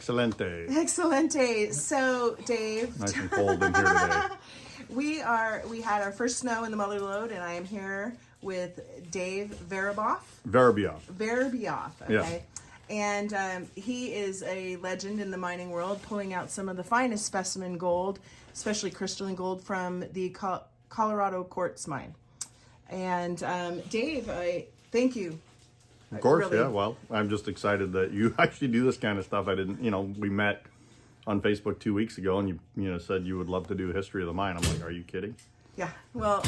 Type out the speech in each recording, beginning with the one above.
Excelente. Excelente. So, Dave. Nice and cold in here today. We had our first snow in the Muller Lode, and I am here with Dave Varabioff. Varabioff. Okay. Yeah. And he is a legend in the mining world, pulling out some of the finest specimen gold, especially crystalline gold, from the Colorado Quartz Mine. And Dave, I thank you. Of course, really. yeah. Well, I'm just excited that you actually do this kind of stuff. I didn't, we met on Facebook 2 weeks ago, and you said you would love to do a history of the mine. I'm like, are you kidding? Yeah. Well,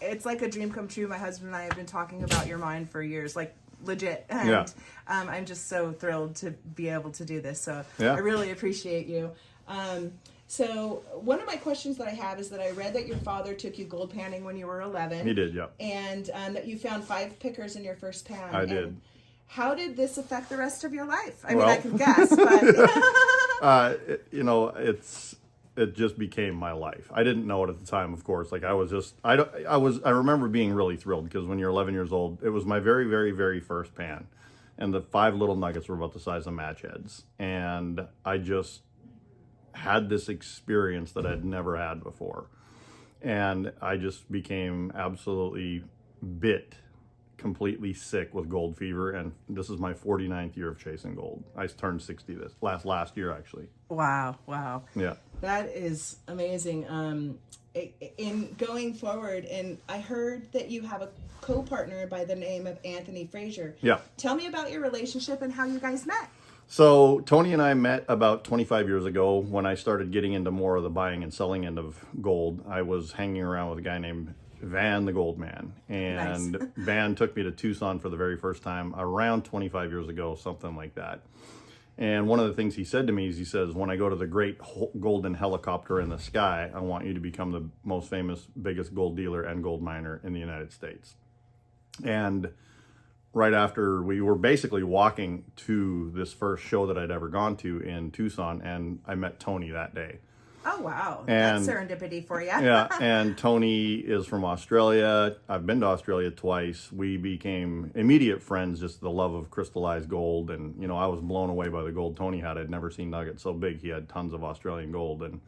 it's like a dream come true. My husband and I have been talking about your mine for years, like legit. And yeah. I'm just so thrilled to be able to do this. So yeah. I really appreciate you. So one of my questions that I have is that I read that your father took you gold panning when you were 11. He did, yeah. And that you found 5 pickers in your first pan. I did. How did this affect the rest of your life? I mean, I can guess, but it just became my life. I didn't know it at the time, of course. Like I remember being really thrilled because when you're 11 years old, it was my very, very, very first pan, and the 5 little nuggets were about the size of match heads, and I just had this experience that I'd never had before, and I just became absolutely completely sick with gold fever, and this is my 49th year of chasing gold. I turned 60 this last year, actually. Wow. Yeah. That is amazing. In going forward, and I heard that you have a co-partner by the name of Anthony Frazier. Yeah. Tell me about your relationship and how you guys met. So Tony and I met about 25 years ago when I started getting into more of the buying and selling end of gold. I was hanging around with a guy named Van the Gold Man, and Nice. Van took me to Tucson for the very first time around 25 years ago, something like that. And one of the things he said to me is, he says, when I go to the great golden helicopter in the sky, I want you to become the most famous, biggest gold dealer and gold miner in the United States. And right after, we were basically walking to this first show that I'd ever gone to in Tucson, and I met Tony that day. Oh, wow. And, that's serendipity for you. Yeah, and Tony is from Australia. I've been to Australia twice. We became immediate friends, just the love of crystallized gold. And, I was blown away by the gold Tony had. I'd never seen nuggets so big. He had tons of Australian gold. And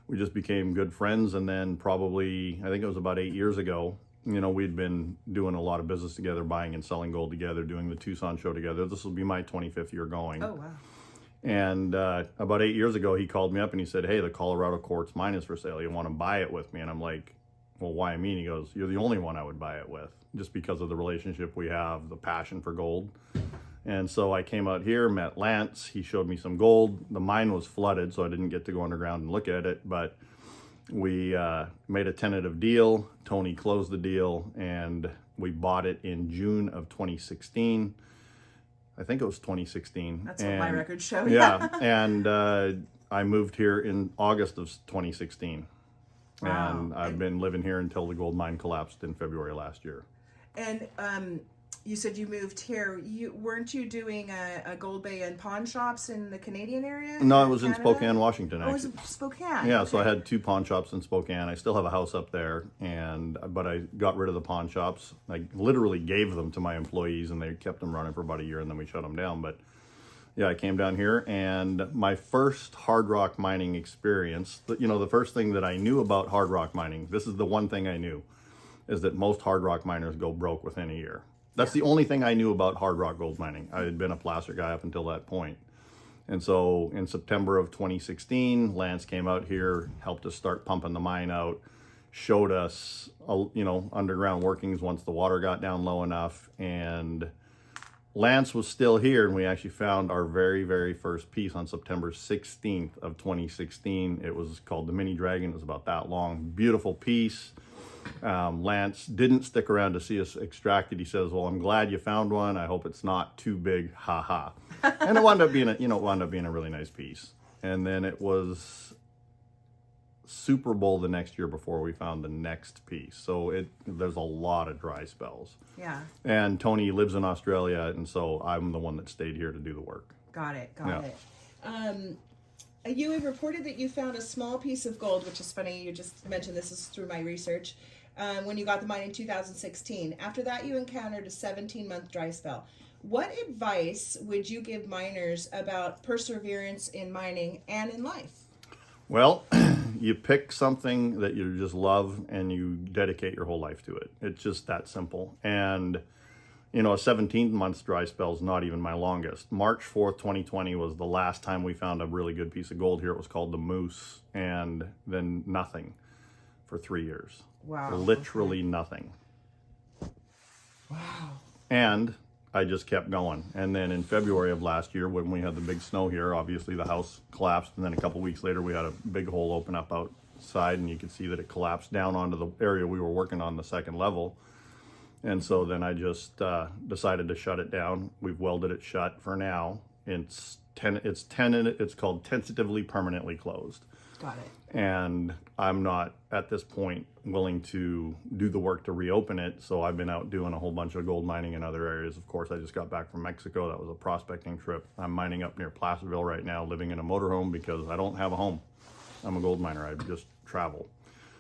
we just became good friends. And then probably, I think it was about 8 years ago, we'd been doing a lot of business together, buying and selling gold together, doing the Tucson show together. This will be my 25th year going. Oh, wow. And about 8 years ago, he called me up and he said, hey, the Colorado Quartz Mine is for sale. You want to buy it with me? And I'm like, well, why me? And he goes, you're the only one I would buy it with, just because of the relationship we have, the passion for gold. And so I came out here, met Lance. He showed me some gold. The mine was flooded, so I didn't get to go underground and look at it. But we made a tentative deal. Tony closed the deal, and we bought it in June of 2016. I think it was 2016. That's what my records show. Yeah, and I moved here in August of 2016. Wow. And I've been living here until the gold mine collapsed in February last year. And you said you moved here. Weren't you doing a Goldbay and pawn shops in the Canadian area? No, it was in Canada? Spokane, Washington, Oh, it actually. was in Spokane. Yeah, okay. so I had 2 pawn shops in Spokane. I still have a house up there, but I got rid of the pawn shops. I literally gave them to my employees, and they kept them running for about a year, and then we shut them down. But yeah, I came down here, and my first hard rock mining experience, the first thing that I knew about hard rock mining, this is the one thing I knew, is that most hard rock miners go broke within a year. That's the only thing I knew about hard rock gold mining. I had been a placer guy up until that point. And so in September of 2016, Lance came out here, helped us start pumping the mine out, showed us, underground workings once the water got down low enough. And Lance was still here, and we actually found our very, very first piece on September 16th of 2016. It was called the Mini Dragon. It was about that long. Beautiful piece. Lance didn't stick around to see us extract it. He says, well, I'm glad you found one. I hope it's not too big. Ha ha. And it wound up being a really nice piece. And then it was Super Bowl the next year before we found the next piece. So there's a lot of dry spells. Yeah. And Tony lives in Australia, and so I'm the one that stayed here to do the work. Got it. You had reported that you found a small piece of gold, which is funny. You just mentioned this is through my research. when you got the mine in 2016. After that, you encountered a 17-month dry spell. What advice would you give miners about perseverance in mining and in life? Well, you pick something that you just love and you dedicate your whole life to it. It's just that simple. And, a 17-month dry spell is not even my longest. March 4th, 2020 was the last time we found a really good piece of gold here. It was called the Moose, and then nothing for 3 years. Wow. Literally nothing. Wow. And I just kept going. And then in February of last year, when we had the big snow here, obviously the house collapsed. And then a couple weeks later, we had a big hole open up outside, and you could see that it collapsed down onto the area we were working on, the second level. And so then I just decided to shut it down. We've welded it shut for now. It's called tentatively permanently closed. Got it. And I'm not at this point willing to do the work to reopen it. So I've been out doing a whole bunch of gold mining in other areas. Of course, I just got back from Mexico. That was a prospecting trip. I'm mining up near Placerville right now, living in a motorhome because I don't have a home. I'm a gold miner. I just travel.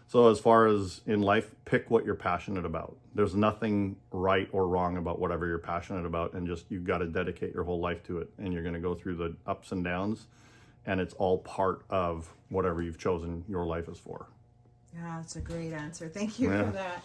So as far as in life, pick what you're passionate about. There's nothing right or wrong about whatever you're passionate about, and just you've got to dedicate your whole life to it. And you're going to go through the ups and downs, and it's all part of whatever you've chosen your life is for. Yeah, that's a great answer. Thank you for that.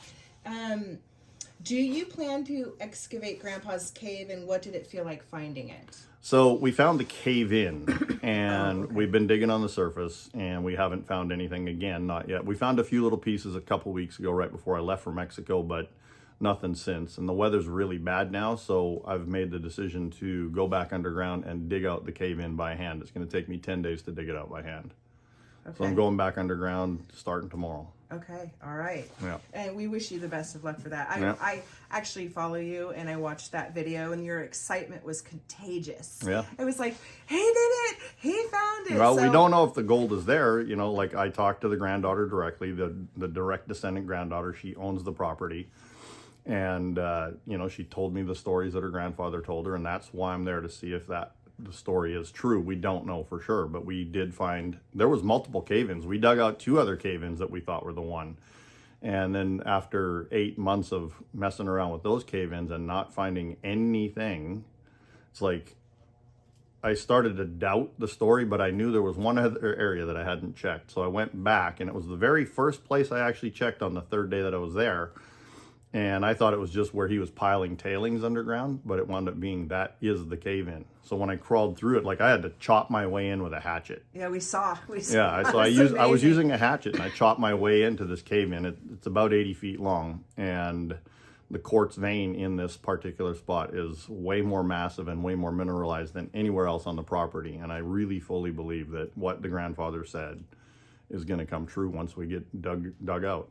Do you plan to excavate Grandpa's cave, and what did it feel like finding it? So we found the cave in, and we've been digging on the surface, and we haven't found anything again, not yet. We found a few little pieces a couple weeks ago right before I left for Mexico, but nothing since. And the weather's really bad now, so I've made the decision to go back underground and dig out the cave in by hand. It's going to take me 10 days to dig it out by hand. Okay. So I'm going back underground starting tomorrow. Okay, all right. Yeah. And we wish you the best of luck for that. I actually follow you, and I watched that video, and your excitement was contagious. Yeah. It was like, he did it! He found it! Well, we don't know if the gold is there. Like I talked to the granddaughter directly, the direct descendant granddaughter. She owns the property. And, she told me the stories that her grandfather told her, and that's why I'm there to see if the story is true. We don't know for sure, but we did find there was multiple cave-ins. We dug out 2 other cave-ins that we thought were the one. And then after 8 months of messing around with those cave-ins and not finding anything, it's like I started to doubt the story, but I knew there was one other area that I hadn't checked. So I went back, and it was the very first place I actually checked on the 3rd day that I was there. And I thought it was just where he was piling tailings underground, but it wound up being that is the cave-in. So when I crawled through it, like I had to chop my way in with a hatchet. Yeah, we saw. Yeah, so I was using a hatchet, and I chopped my way into this cave-in. It's about 80 feet long, and the quartz vein in this particular spot is way more massive and way more mineralized than anywhere else on the property. And I really fully believe that what the grandfather said is going to come true once we get dug out.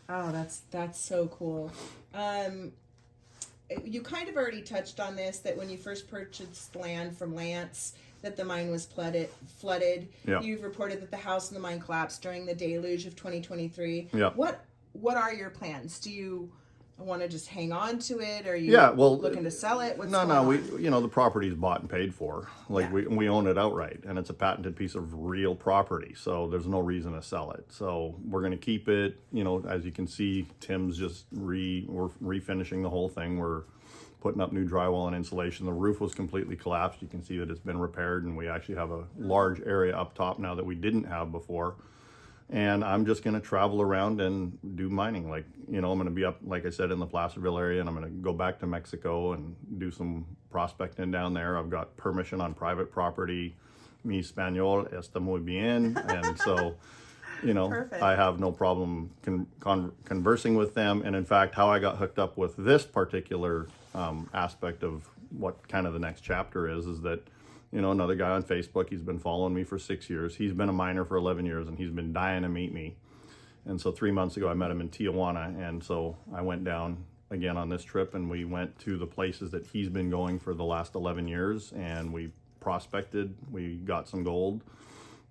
Oh, that's so cool. You kind of already touched on this, that when you first purchased land from Lance, that the mine was flooded. Yeah. You've reported that the house and the mine collapsed during the deluge of 2023. Yeah. What are your plans? Do you want to just hang on to it? Or are you looking to sell it? What's going on? We the property's bought and paid for. We own it outright, and it's a patented piece of real property, so there's no reason to sell it. So we're going to keep it. As you can see, Tim's just we're refinishing the whole thing. We're putting up new drywall and insulation. The roof was completely collapsed. You can see that it's been repaired, and we actually have a large area up top now that we didn't have before. And I'm just going to travel around and do mining. I'm going to be up, like I said, in the Placerville area, and I'm going to go back to Mexico and do some prospecting down there. I've got permission on private property. Mi español está muy bien. And so, Perfect. I have no problem conversing with them. And in fact, how I got hooked up with this particular aspect of what kind of the next chapter is that another guy on Facebook, he's been following me for 6 years. He's been a miner for 11 years, and he's been dying to meet me. And so 3 months ago, I met him in Tijuana. And so I went down again on this trip, and we went to the places that he's been going for the last 11 years. And we prospected, we got some gold.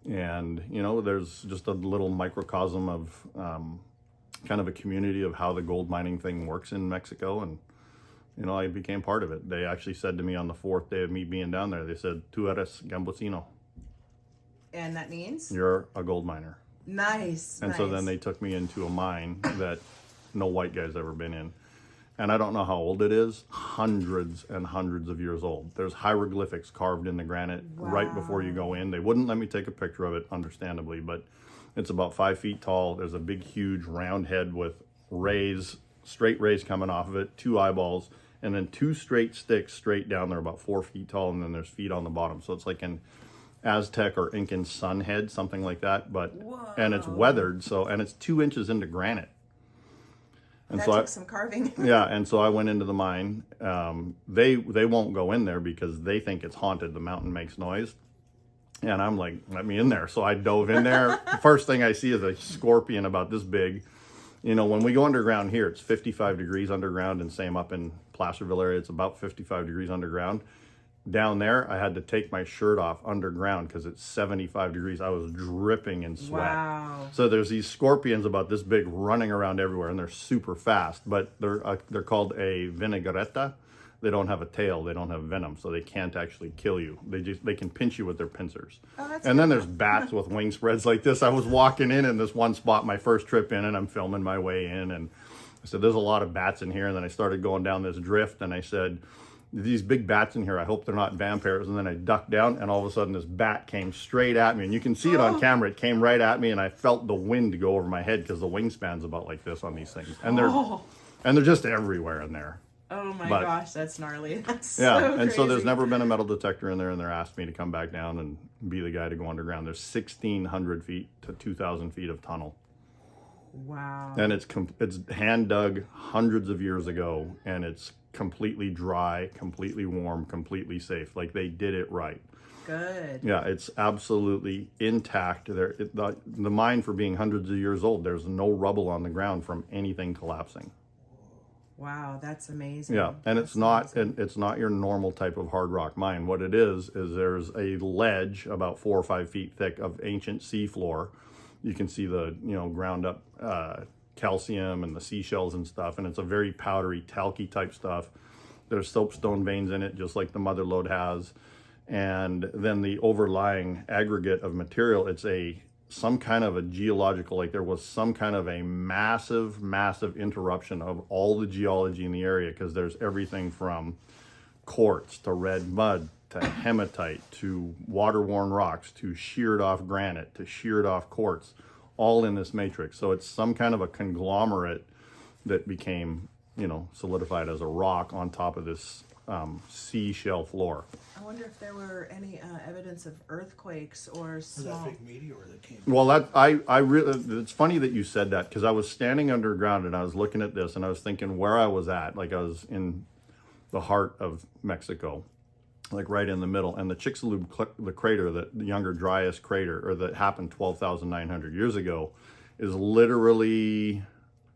And, there's just a little microcosm of kind of a community of how the gold mining thing works in Mexico. And I became part of it. They actually said to me on the 4th day of me being down there, they said, "Tu eres gambusino." And that means? You're a gold miner. Nice. And so then they took me into a mine that no white guy's ever been in. And I don't know how old it is, hundreds and hundreds of years old. There's hieroglyphics carved in the granite right before you go in. They wouldn't let me take a picture of it, understandably, but it's about 5 feet tall. There's a big, huge round head with rays, straight rays coming off of it, 2 eyeballs, and then 2 straight sticks straight down there, about 4 feet tall, and then there's feet on the bottom. So it's like an Aztec or Incan sun head, something like that. But and it's weathered, and it's 2 inches into granite. And that so took some carving. Yeah, and so I went into the mine. They won't go in there because they think it's haunted. The mountain makes noise. And I'm like, let me in there. So I dove in there. The first thing I see is a scorpion about this big. When we go underground here, it's 55 degrees underground, and same up in Placerville area, it's about 55 degrees underground. Down there, I had to take my shirt off underground because it's 75 degrees. I was dripping in sweat. Wow. So there's these scorpions about this big running around everywhere, and they're super fast, but they're called a vinaigretta. They don't have a tail, they don't have venom, so they can't actually kill you. They can pinch you with their pincers. Oh, that's and then there's bats with wing spreads like this. I was walking in this one spot, my first trip in, and I'm filming my way in, and I said, there's a lot of bats in here. And then I started going down this drift, and I said, these big bats in here, I hope they're not vampires. And then I ducked down, and all of a sudden this bat came straight at me, and you can see it on camera. It came right at me, and I felt the wind go over my head because the wingspan's about like this on these things, and they're just everywhere in there. Oh my gosh, that's gnarly. That's yeah, so and crazy. so there's never been a metal detector in there, and they're asked me to come back down and be the guy to go underground. There's 1,600 feet to 2,000 feet of tunnel. Wow. And it's hand dug hundreds of years ago, and it's completely dry, completely warm, completely safe. Like, they did it right. Good. Yeah, it's absolutely intact. The mine, for being hundreds of years old, there's no rubble on the ground from anything collapsing. Wow, that's amazing. Yeah, and it's not your normal type of hard rock mine. What it is there's a ledge about 4 or 5 feet thick of ancient seafloor. You can see the ground up calcium and the seashells and stuff, and it's a very powdery, talky type stuff. There's soapstone veins in it, just like the mother lode has. And then the overlying aggregate of material, it's some kind of a geological, like there was some kind of a massive interruption of all the geology in the area, because there's everything from quartz to red mud to hematite to water-worn rocks to sheared off granite to sheared off quartz, all in this matrix. So it's some kind of a conglomerate that became, solidified as a rock on top of this seashell floor. I wonder if there were any evidence of earthquakes or small. That big meteor that came. Well, I really, it's funny that you said that, because I was standing underground and I was looking at this and I was thinking where I was at. Like, I was in the heart of Mexico, like right in the middle. And the Chicxulub, the crater, the Younger Dryas crater, or that happened 12,900 years ago, is literally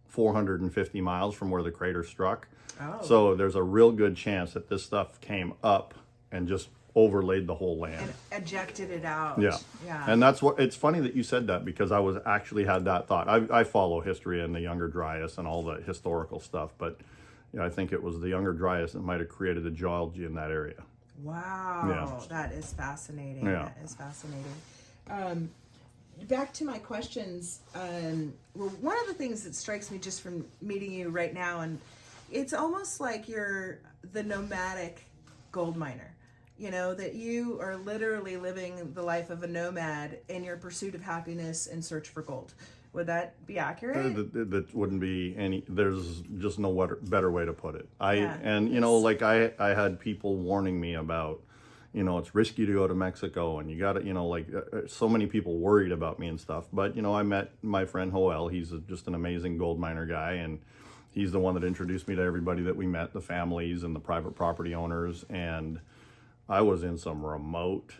450 miles from where the crater struck. Oh. So there's a real good chance that this stuff came up and just overlaid the whole land. And ejected it out. Yeah. And that's what, it's funny that you said that, because I had that thought. I follow history and the Younger Dryas and all the historical stuff, but I think it was the Younger Dryas that might have created the geology in that area. Wow. Yeah. That is fascinating. Yeah. That is fascinating. Back to my questions. Well, one of the things that strikes me just from meeting you right now, and it's almost like you're the nomadic gold miner, that you are literally living the life of a nomad in your pursuit of happiness and search for gold. Would that be accurate? That wouldn't be there's just no better way to put it. I had people warning me about, it's risky to go to Mexico, and you got to, so many people worried about me and stuff. But, I met my friend Joel. He's just an amazing gold miner guy, and he's the one that introduced me to everybody that we met, the families and the private property owners. And I was in some remote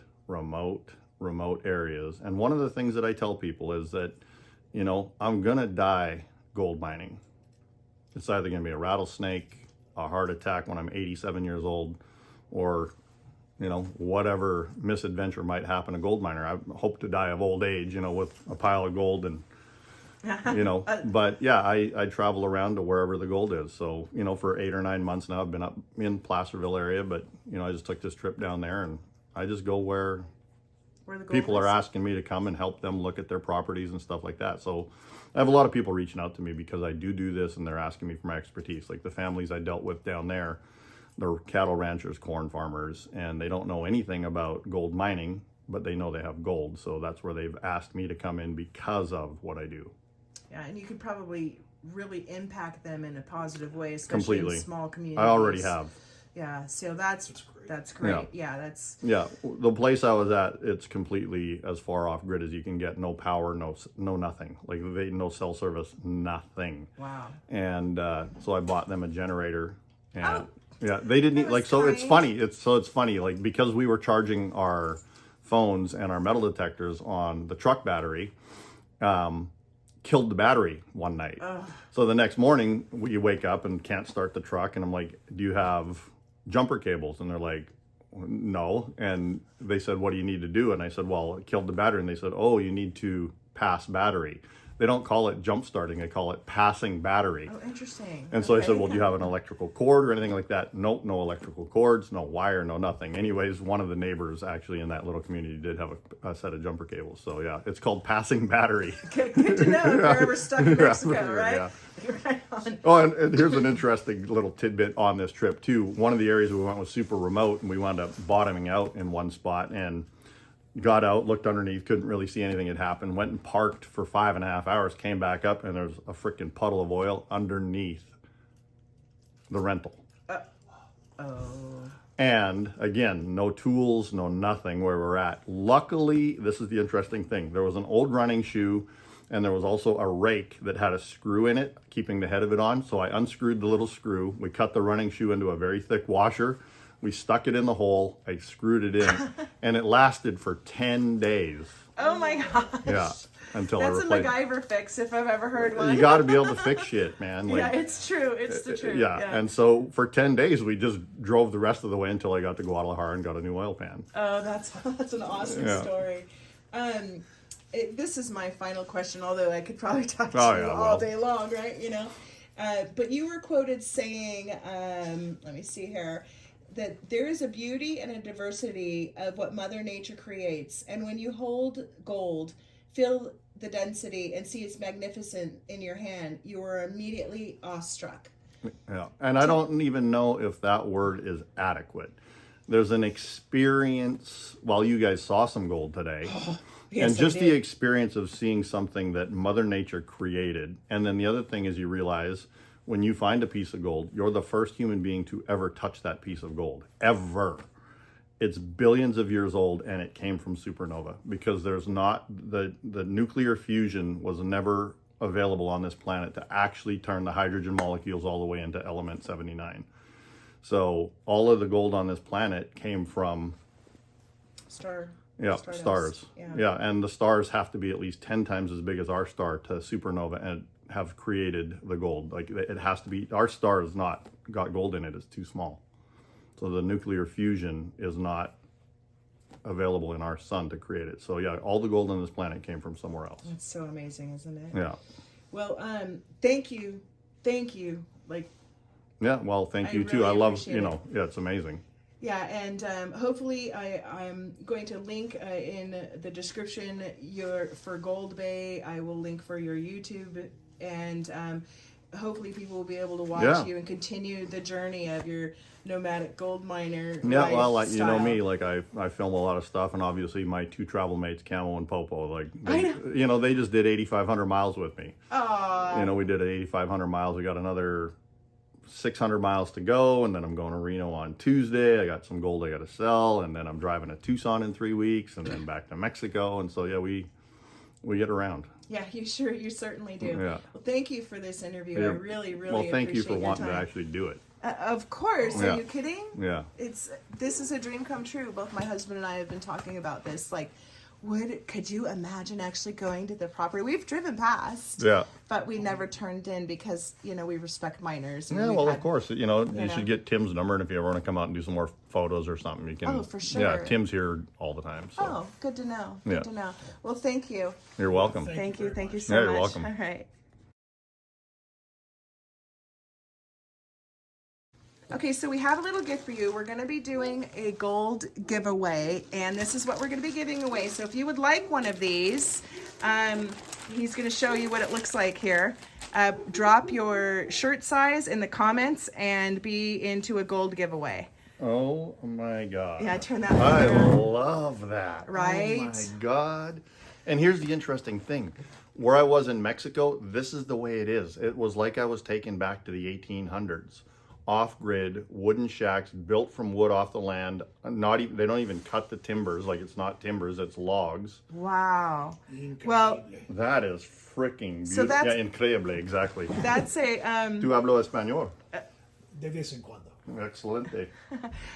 areas. And one of the things that I tell people is that, I'm going to die gold mining. It's either going to be a rattlesnake, a heart attack when I'm 87 years old, or, whatever misadventure might happen to a gold miner. I hope to die of old age, with a pile of gold and, but yeah, I travel around to wherever the gold is. So, for 8 or 9 months now, I've been up in Placerville area, but, I just took this trip down there, and I just go where where the gold people is? are asking me to come and help them look at their properties and stuff like that. So I have a lot of people reaching out to me because I do this, and they're asking me for my expertise. Like the families I dealt with down there, they're cattle ranchers, corn farmers, and they don't know anything about gold mining, but they know they have gold. So that's where they've asked me to come in because of what I do. Yeah, and you could probably really impact them in a positive way, especially Completely. in small communities. I already have. Yeah, so that's great. Yeah, that's Yeah, the place I was at, it's completely as far off grid as you can get. No power, no nothing. Like no cell service, nothing. wow. And so I bought them a generator. And Oh, yeah, they didn't that like. was So it's kind. funny. It's funny. Like because we were charging our phones and our metal detectors on the truck battery. Killed the battery one night. Ugh. So the next morning we wake up and can't start the truck, and I'm like, do you have jumper cables? And they're like, no. And they said, what do you need to do? And I said, well, it killed the battery. And they said, oh, you need to pass battery. They don't call it jump starting, they call it passing battery. Oh, interesting. And so I said, Okay. well, do you have an electrical cord or anything like that? Nope, no electrical cords, no wire, no nothing. Anyways, one of the neighbors actually in that little community did have a set of jumper cables. So yeah, it's called passing battery. Good to know if you're ever stuck in Mexico, Yeah, right? yeah. Right on. Oh, and here's an interesting little tidbit on this trip too. One of the areas we went was super remote, and we wound up bottoming out in one spot and got out, looked underneath, couldn't really see anything had happened, went and parked for 5.5 hours, came back up, and there's a freaking puddle of oil underneath the rental. Oh. And again, no tools, no nothing where we're at. Luckily, this is the interesting thing. There was an old running shoe, and there was also a rake that had a screw in it, keeping the head of it on. So I unscrewed the little screw. We cut the running shoe into a very thick washer. We stuck it in the hole. I screwed it in, and it lasted for 10 days. Oh my gosh. Yeah, until That's I a replaced it. MacGyver fix if I've ever heard one. You got to be able to fix shit, man. Like, Yeah, it's true. It's the truth. yeah, and so for 10 days, we just drove the rest of the way until I got to Guadalajara and got a new oil pan. Oh, that's an awesome Yeah. story. This is my final question, although I could probably talk to Oh, you yeah, all well. day long, right? You know, but you were quoted saying, let me see here, that there is a beauty and a diversity of what Mother Nature creates, and when you hold gold, feel the density and see its magnificence in your hand, you are immediately awestruck. Yeah, and I don't even know if that word is adequate. There's an experience, well, you guys saw some gold today. Yes, And just I the did. experience of seeing something that Mother Nature created. And then the other thing is you realize when you find a piece of gold, you're the first human being to ever touch that piece of gold, ever. It's billions of years old, and it came from supernova, because there's not, the nuclear fusion was never available on this planet to actually turn the hydrogen molecules all the way into element 79. So all of the gold on this planet came from Stardust. stars. Yeah, and the stars have to be at least 10 times as big as our star to supernova and have created the gold. Like it has to be, our star has not got gold in it, it's too small. So the nuclear fusion is not available in our sun to create it. So yeah, all the gold on this planet came from somewhere else. That's so amazing, isn't it? Yeah. Well, thank you. Like, Yeah, well, thank I you too. really I love, appreciate it. yeah, it's amazing. yeah, and hopefully I'm going to link in the description for Goldbay. I will link for your YouTube, and hopefully people will be able to watch Yeah. you and continue the journey of your nomadic gold miner. Yeah, well, like, you know lifestyle. me, like I film a lot of stuff, and obviously my two travel mates, Camo and Popo, like, I they, know. you know, they just did 8,500 miles with me. Aw. You know, we did 8,500 miles. We got another 600 miles to go, and then I'm going to Reno on Tuesday. I got some gold I got to sell, and then I'm driving to Tucson in 3 weeks, and then back to Mexico. And so, yeah, we get around. Yeah, you certainly do. Yeah. Well, thank you for this interview. I Yeah. really Well, thank you appreciate for your wanting to time. actually do it. Of course. Yeah. Are you kidding? Yeah. This is a dream come true. Both my husband and I have been talking about this. Like, could you imagine actually going to the property? We've driven past. Yeah. But we never turned in because, we respect miners. And Yeah, we've well, had- of course, you know, you know. should get Tim's number, and if you ever want to come out and do some more photos or something, you can. Oh, for sure. Yeah, Tim's here all the time. So Oh, good to know. Yeah. Good to know. Well, thank you. you're welcome. Thank you. Thank you so Yeah, much. you're welcome. All right. Okay, so we have a little gift for you. We're going to be doing a gold giveaway, and this is what we're going to be giving away. So if you would like one of these, he's going to show you what it looks like here. Drop your shirt size in the comments and be into a gold giveaway. Oh my God. Yeah, turn that I around. love that. Right? Oh my God. And here's the interesting thing. Where I was in Mexico, this is the way it is. It was like I was taken back to the 1800s. Off-grid wooden shacks built from wood off the land. Not even, they don't even cut the timbers. Like, it's not timbers, it's logs. Wow. Well, That is freaking beautiful. So that's- yeah, increíble, exactly. that's a Tu hablo español? De vez en cuando. Excelente.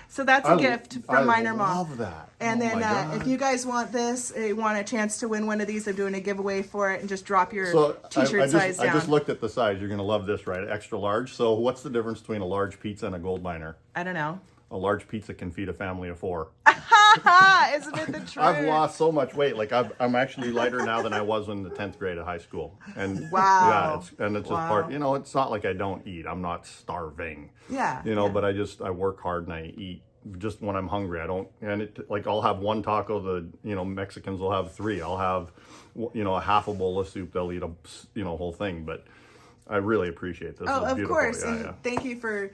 so that's a gift from Miner I Mom. love that. And Oh then my God. if you guys want this, want a chance to win one of these, I'm doing a giveaway for it, and just drop your So t-shirt size down. I just looked at the size. You're going to love this, right? Extra large. So what's the difference between a large pizza and a gold miner? I don't know. A large pizza can feed a family of 4. Isn't it the truth? I've lost so much weight. Like I'm actually lighter now than I was in the 10th grade of high school. And Wow. yeah, it's just part. You know, it's not like I don't eat. I'm not starving. Yeah. You know, but I work hard and I eat just when I'm hungry. I don't, and it, like, I'll have one taco. Mexicans will have 3. I'll have, a half a bowl of soup. They'll eat a whole thing. But I really appreciate this. Oh, It's of beautiful. course. Yeah, And yeah. thank you for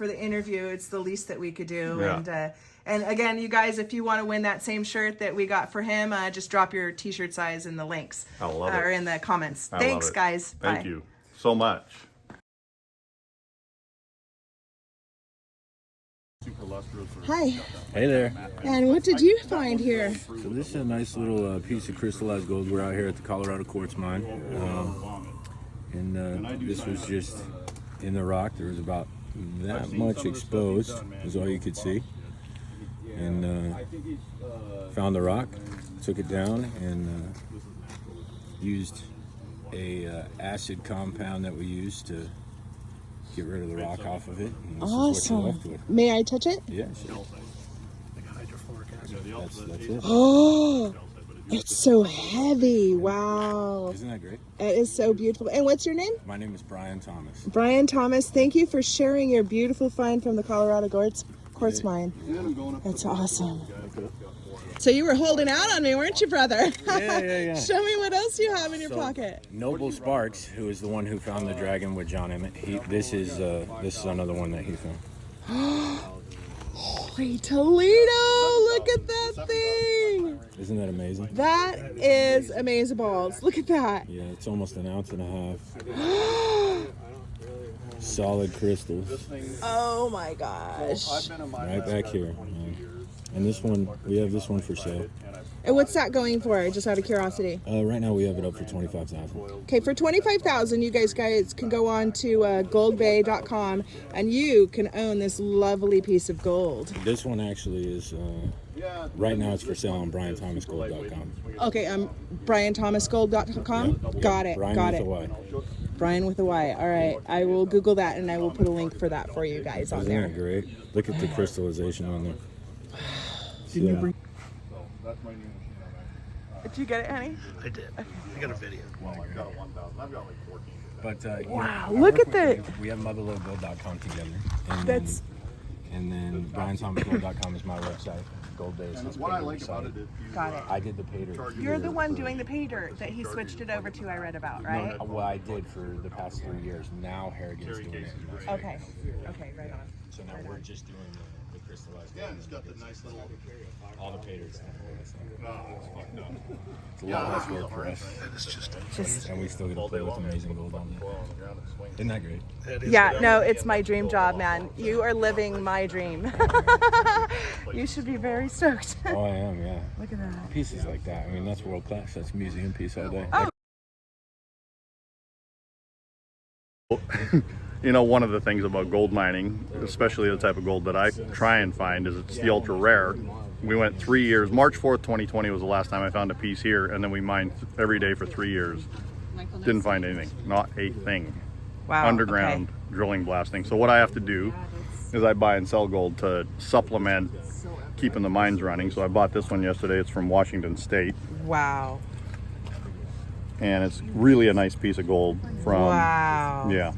the interview. It's the least that we could do. Yeah. And again, you guys, if you want to win that same shirt that we got for him, just drop your t-shirt size in the links I love it. or in the comments. I Thanks, love it. guys. Thank Bye. you so much. Hi. Hey there. And what did you find here? So this is a nice little piece of crystallized gold. We're out here at the Colorado Quartz Mine. This was just in the rock. There was about that much exposed, is all you could see. And found the rock, took it down, and used a acid compound that we used to get rid of the rock off of it. And this is what you're left with. May I touch it? Yeah, sure. That's it. Oh, it's so heavy. Wow. Isn't that great? It is so beautiful. And what's your name? My name is Bryan Thomas. Bryan Thomas. Thank you for sharing your beautiful find from the Colorado Quartz Mine. That's awesome. So you were holding out on me, weren't you, brother? Yeah. Show me what else you have in your pocket. Noble Sparks, who is the one who found the dragon with John Emmett, this is another one that he found. Holy Toledo! Look at that thing! Isn't that amazing? That is amazeballs. Look at that. Yeah, it's almost an ounce and a half. Solid crystals, Oh my gosh. right back here. And this one, we have this one for sale. And what's that going for? Just out of curiosity. Right now we have it up for $25,000. Okay, for $25,000, you guys can go on to goldbay.com and you can own this lovely piece of gold. This one actually is, right now it's for sale on BryanThomasGold.com. Okay, BryanThomasGold.com. Got it. Brian got with it. a Y. Brian with a Y. All right, I will Google that and I will put a link for that for you guys on Isn't there. that great? Look at the crystallization on there. Didn't you bring? Did you get it, honey? I did. I got a video. I've got 1,000. I've got like 14. But Wow, look at the- We have motherlodegold.com together. And That's- then BryanThomasGold.com is my website. Goldbay is his What I paid like website. about it is Got it. I did the pay dirt. You're the one doing the pay dirt that he switched it over to, I read about, right? Well, I did for the past 3 years. Now Harrigan's doing it. Okay. Okay, right on. So now we're just doing the crystallized gold. Yeah, it's got the nice little. All the pay dirt stuff. No. It's a lot less work for us. It's just. And we still get to play with amazing gold on there. Isn't that great? Yeah, no, it's my dream job, man. You are living my dream. You should be very stoked. Oh, I am, yeah. Look at that. Pieces like that. I mean, that's world class. That's museum piece all day. You know, one of the things about gold mining, especially the type of gold that I try and find, is it's the ultra rare. We went 3 years. March 4th, 2020 was the last time I found a piece here, and then we mined every day for 3 years. Didn't find anything, not a thing. Wow. Underground drilling, blasting. So what I have to do is I buy and sell gold to supplement keeping the mines running. So I bought this one yesterday. It's from Washington State, Okay. Wow. and it's really a nice piece of gold from. Wow. Yeah.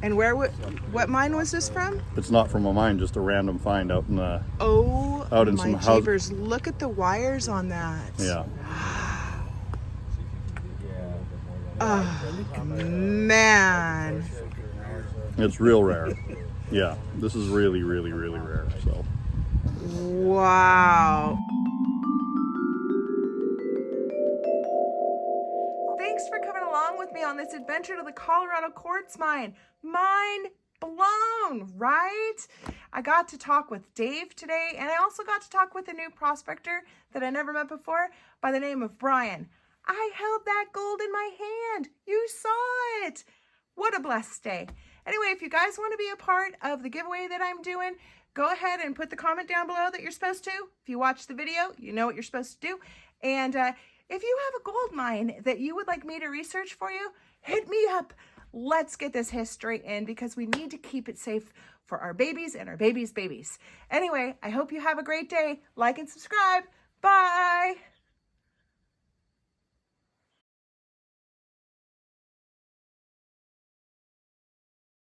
And what mine was this from? It's not from a mine, just a random find out in the Oh, in my some house. jeepers. Look at the wires on that. Yeah. Oh, man. It's real rare. Yeah, this is really, really, really rare. So. Wow. Thanks for coming along with me on this adventure to the Colorado Quartz Mine. Mind blown, right? I got to talk with Dave today, and I also got to talk with a new prospector that I never met before by the name of Bryan. I held that gold in my hand. You saw it. What a blessed day. Anyway, if you guys want to be a part of the giveaway that I'm doing, go ahead and put the comment down below that you're supposed to. If you watch the video, you know what you're supposed to do. And if you have a gold mine that you would like me to research for you, hit me up. Let's get this history in because we need to keep it safe for our babies and our babies' babies. Anyway, I hope you have a great day. Like and subscribe.